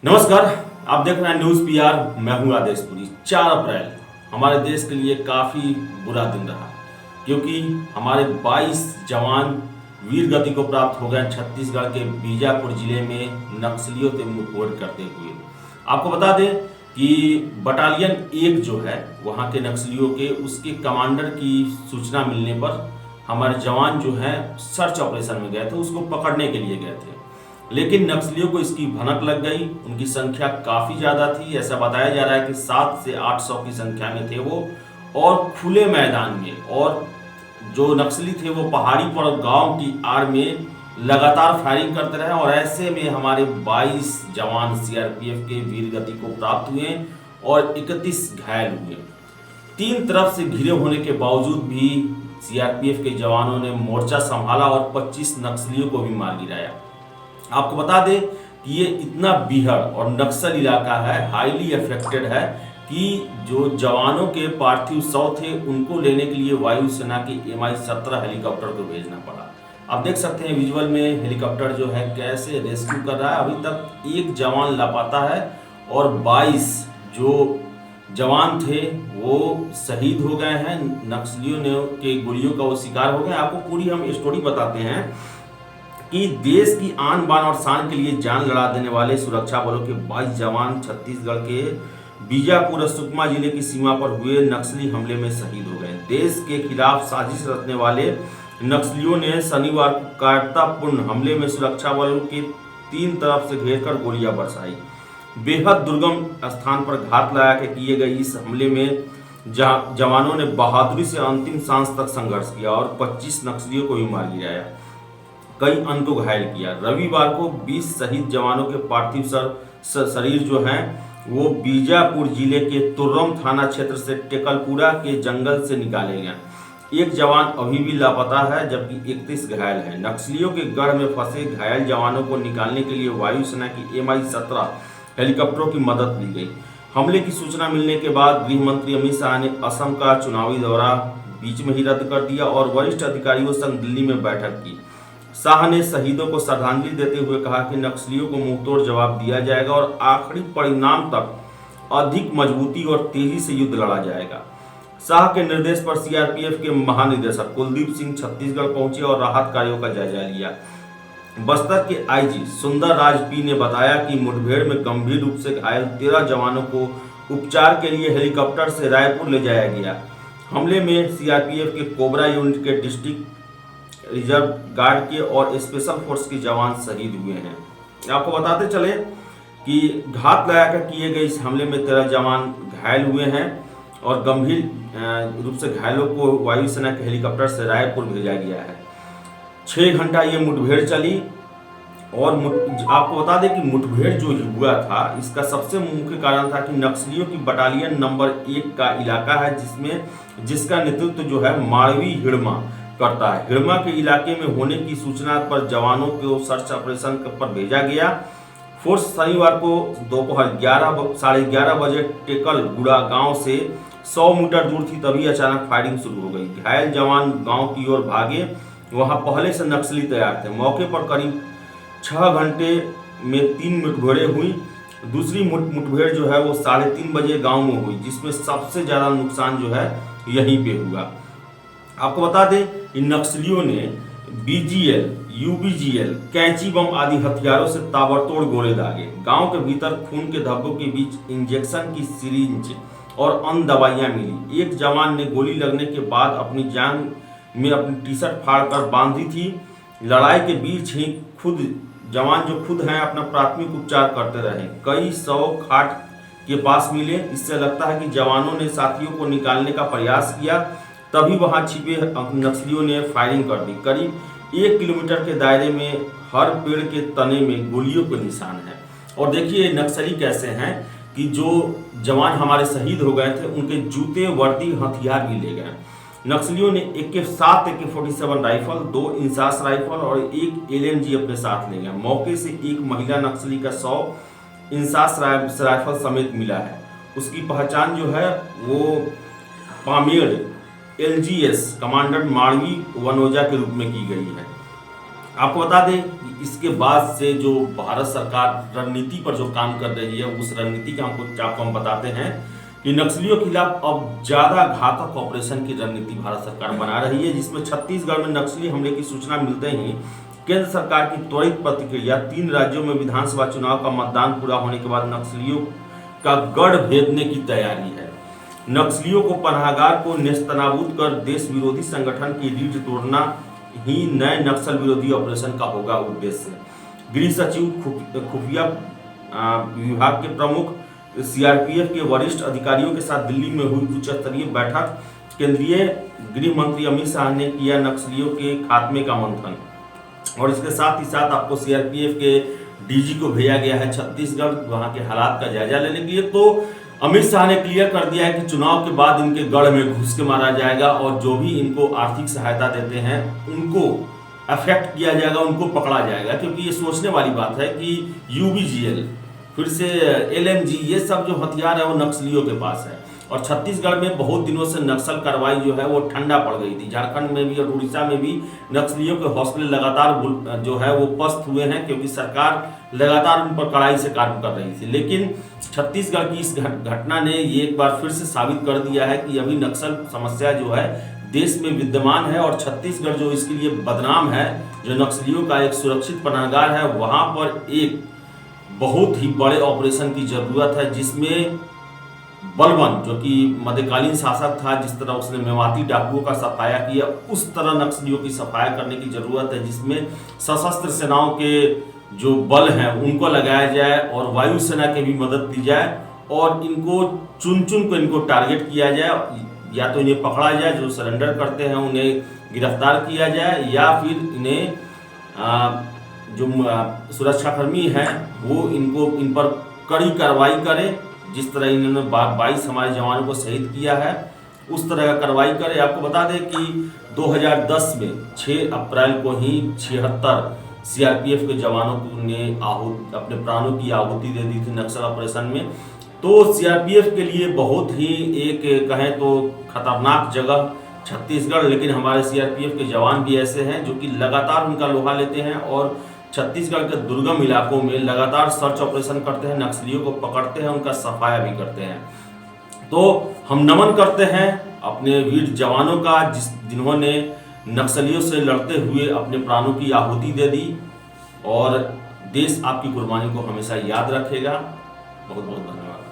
नमस्कार। आप देख रहे हैं न्यूज़ पीआर। मैं हूं आदेशपुरी। 4 अप्रैल हमारे देश के लिए काफ़ी बुरा दिन रहा, क्योंकि हमारे 22 जवान वीर गति को प्राप्त हो गए छत्तीसगढ़ के बीजापुर जिले में नक्सलियों से मुठभेड़ करते हुए। आपको बता दें कि बटालियन 1 जो है वहां के नक्सलियों के उसके कमांडर की सूचना मिलने पर हमारे जवान जो हैं सर्च ऑपरेशन में गए थे, उसको पकड़ने के लिए गए थे। लेकिन नक्सलियों को इसकी भनक लग गई। उनकी संख्या काफ़ी ज़्यादा थी। ऐसा बताया जा रहा है कि 700 से 800 की संख्या में थे वो, और खुले मैदान में। और जो नक्सली थे वो पहाड़ी पर गांव की आड़ में लगातार फायरिंग करते रहे, और ऐसे में हमारे 22 जवान सीआरपीएफ के वीर गति को प्राप्त हुए और 31 घायल हुए। 3 तरफ से घिरे होने के बावजूद भी सीआरपीएफ के जवानों ने मोर्चा संभाला और 25 नक्सलियों को भी मार गिराया। आपको बता दें कि ये इतना बीहड़ और नक्सल इलाका है, हाईली अफेक्टेड है, कि जो जवानों के पार्थिव शव थे उनको लेने के लिए वायुसेना की Mi-17 हेलीकॉप्टर को भेजना पड़ा। आप देख सकते हैं विजुअल में हेलीकॉप्टर जो है कैसे रेस्क्यू कर रहा है। अभी तक 1 जवान लापता है और 22 जो जवान थे वो शहीद हो गए हैं। नक्सलियों ने के गोलियों का वो शिकार हो गए। आपको पूरी हम स्टोरी बताते हैं कि देश की आन बान और शान के लिए जान लड़ा देने वाले सुरक्षा बलों के 22 जवान छत्तीसगढ़ के बीजापुर और सुकमा जिले की सीमा पर हुए नक्सली हमले में शहीद हो गए। देश के खिलाफ साजिश रचने वाले नक्सलियों ने शनिवार को कायरतापूर्ण हमले में सुरक्षा बलों के 3 तरफ से घेरकर गोलियां बरसाई। बेहद दुर्गम स्थान पर घात लगा के किए गए इस हमले में जवानों ने बहादुरी से अंतिम सांस तक संघर्ष किया और 25 नक्सलियों को भी मार गिराया, कई अन्य को घायल किया। रविवार को 20 शहीद जवानों के पार्थिव शरीर जो हैं वो बीजापुर जिले के तुर्रम थाना क्षेत्र से टेकलपुरा के जंगल से निकाले गए। 1 जवान अभी भी लापता है, जबकि 31 घायल हैं। नक्सलियों के गढ़ में फंसे घायल जवानों को निकालने के लिए वायुसेना की Mi-17 हेलीकॉप्टरों की मदद ली गई। हमले की सूचना मिलने के बाद गृह मंत्री अमित शाह ने असम का चुनावी दौरा बीच में ही रद्द कर दिया और वरिष्ठ अधिकारियों संग दिल्ली में बैठक की। शाह ने शहीदों को श्रद्धांजलि देते हुए कहा कि नक्सलियों को मुंहतोड़ जवाब दिया जाएगा और आखिरी परिणाम तक अधिक मजबूती और तेजी से युद्ध लड़ा जाएगा। शाह के निर्देश पर सीआरपीएफ के महानिदेशक कुलदीप सिंह छत्तीसगढ़ पहुंचे और राहत कार्यों का जायजा लिया। बस्तर के आईजी सुंदर राज पी ने बताया कि मुठभेड़ में गंभीर रूप से घायल 13 जवानों को उपचार के लिए हेलीकॉप्टर से रायपुर ले जाया गया। हमले में सीआरपीएफ के कोबरा यूनिट के डिस्ट्रिक्ट रिजर्व गार्ड के और स्पेशल फोर्स के जवान शहीद हुए हैं। आपको बताते चले कि घात लगाकर किए गए इस हमले में 13 जवान घायल हुए हैं और गंभीर रूप से घायलों को वायुसेना के हेलीकॉप्टर से रायपुर भेजा गया है। 6 घंटा ये मुठभेड़ चली और आपको बता दें कि मुठभेड़ जो हुआ था इसका सबसे मुख्य कारण था कि नक्सलियों की बटालियन नंबर 1 का इलाका है, जिसका नेतृत्व जो है माड़वी हिड़मा करता है। हिड़मा के इलाके में होने की सूचना पर जवानों को सर्च ऑपरेशन पर भेजा गया। फोर्स शनिवार को दोपहर 11:30 बजे टेकलगुड़ा गांव से 100 मीटर दूर थी, तभी अचानक फायरिंग शुरू हो गई। घायल जवान गांव की ओर भागे। वहां पहले से नक्सली तैयार थे। मौके पर करीब 6 घंटे में 3 मुठभेड़ें हुई। दूसरी मुठभेड़ जो है वो 3:30 बजे गांव में हुई, जिसमें सबसे ज्यादा नुकसान जो है यहीं पे हुआ। आपको बता दें इन नक्सलियों ने बीजीएल, यूबीजीएल, कैंची बम आदि हथियारों से ताबड़तोड़ गोले दागे। गांव के भीतर खून के धब्बों के बीच इंजेक्शन की सिरिंज और अन्य दवाइयां मिली। 1 जवान ने गोली लगने के बाद अपनी जान में अपनी टी-शर्ट फाड़कर बांधी थी। लड़ाई के बीच ही जवान जो खुद हैं अपना प्राथमिक उपचार करते रहे। कई 100 खाट के पास मिले। इससे लगता है कि जवानों ने साथियों को निकालने का प्रयास किया, तभी वहां छिपे नक्सलियों ने फायरिंग कर दी। करीब 1 किलोमीटर के दायरे में हर पेड़ के तने में गोलियों के निशान हैं। और देखिए नक्सली कैसे हैं कि जो जवान हमारे शहीद हो गए थे उनके जूते, वर्दी, हथियार भी ले गए। नक्सलियों ने AK-7 AK-47 rifle, 2 INSAS rifle और 1 LMG अपने साथ ले गए। मौके से एक महिला नक्सली का 100 इंसास राइफल समेत मिला है। उसकी पहचान जो है वो पामेड़ LGS कमांडर माड़वी वनोजा के रूप में की गई है। आपको बता दें कि इसके बाद से जो भारत सरकार रणनीति पर जो काम कर रही है, उस रणनीति का आपको हम बताते हैं कि नक्सलियों के खिलाफ अब ज्यादा घातक ऑपरेशन की रणनीति भारत सरकार बना रही है, जिसमें छत्तीसगढ़ में नक्सली हमले की सूचना मिलते ही केंद्र सरकार की त्वरित प्रतिक्रिया, 3 राज्यों में विधानसभा चुनाव का मतदान पूरा होने के बाद नक्सलियों का गढ़ भेदने की तैयारी है। नक्सलियों को पनाहगार को नेस्तनाबूद कर देश विरोधी संगठन की रीढ़ तोड़ना ही नए नक्सल विरोधी ऑपरेशन का होगा उद्देश्य। गृह सचिव, खुफिया विभाग के प्रमुख, सीआरपीएफ के वरिष्ठ अधिकारियों के साथ दिल्ली में हुई उच्च स्तरीय बैठक। केंद्रीय गृह मंत्री अमित शाह ने किया नक्सलियों के खात्मे का मंथन, और इसके साथ ही साथ आपको सीआरपीएफ के डीजी को भेजा गया है छत्तीसगढ़, वहां के हालात का जायजा लेने के लिए। तो अमित शाह ने क्लियर कर दिया है कि चुनाव के बाद इनके गढ़ में घुस के मारा जाएगा, और जो भी इनको आर्थिक सहायता देते हैं उनको अफेक्ट किया जाएगा, उनको पकड़ा जाएगा। क्योंकि ये सोचने वाली बात है कि यूबीजीएल, फिर से एलएमजी, ये सब जो हथियार है वो नक्सलियों के पास है। और छत्तीसगढ़ में बहुत दिनों से नक्सल कार्रवाई जो है वो ठंडा पड़ गई थी। झारखंड में भी और उड़ीसा में भी नक्सलियों के हौसले लगातार जो है वो पस्त हुए हैं, क्योंकि सरकार लगातार उन पर कड़ाई से कार्य कर रही थी। लेकिन छत्तीसगढ़ की इस घटना ने ये एक बार फिर से साबित कर दिया है कि अभी नक्सल समस्या जो है देश में विद्यमान है, और छत्तीसगढ़ जो इसके लिए बदनाम है, जो नक्सलियों का एक सुरक्षित पनाहगार है, वहां पर एक बहुत ही बड़े ऑपरेशन की जरूरत है, जिसमें बलवन, जो कि मध्यकालीन शासक था, जिस तरह उसने मेवाती डाकुओं का सफाया किया, उस तरह नक्सलियों की सफाया करने की जरूरत है, जिसमें सशस्त्र सेनाओं के जो बल हैं उनको लगाया जाए और वायुसेना की भी मदद दी जाए, और इनको चुन चुन को इनको टारगेट किया जाए। या तो इन्हें पकड़ा जाए, जो सरेंडर करते हैं उन्हें गिरफ्तार किया जाए, या फिर इन्हें जो सुरक्षाकर्मी हैं वो इन पर कड़ी कार्रवाई करे। जिस तरह इन्होंने 22 हमारे जवानों को शहीद किया है, उस तरह का कार्रवाई करे। आपको बता दें कि 2010 में 6 अप्रैल को ही 76 सीआरपीएफ के जवानों ने अपने प्राणों की आहुति दे दी थी नक्सल ऑपरेशन में। तो सीआरपीएफ के लिए बहुत ही एक कहें तो खतरनाक जगह छत्तीसगढ़, लेकिन हमारे सीआरपीएफ के जवान भी ऐसे हैं जो कि लगातार उनका लोहा लेते हैं और छत्तीसगढ़ के दुर्गम इलाकों में लगातार सर्च ऑपरेशन करते हैं, नक्सलियों को पकड़ते हैं, उनका सफाया भी करते हैं। तो हम नमन करते हैं अपने वीर जवानों का, जिन्होंने नक्सलियों से लड़ते हुए अपने प्राणों की आहुति दे दी, और देश आपकी कुर्बानी को हमेशा याद रखेगा। बहुत बहुत धन्यवाद।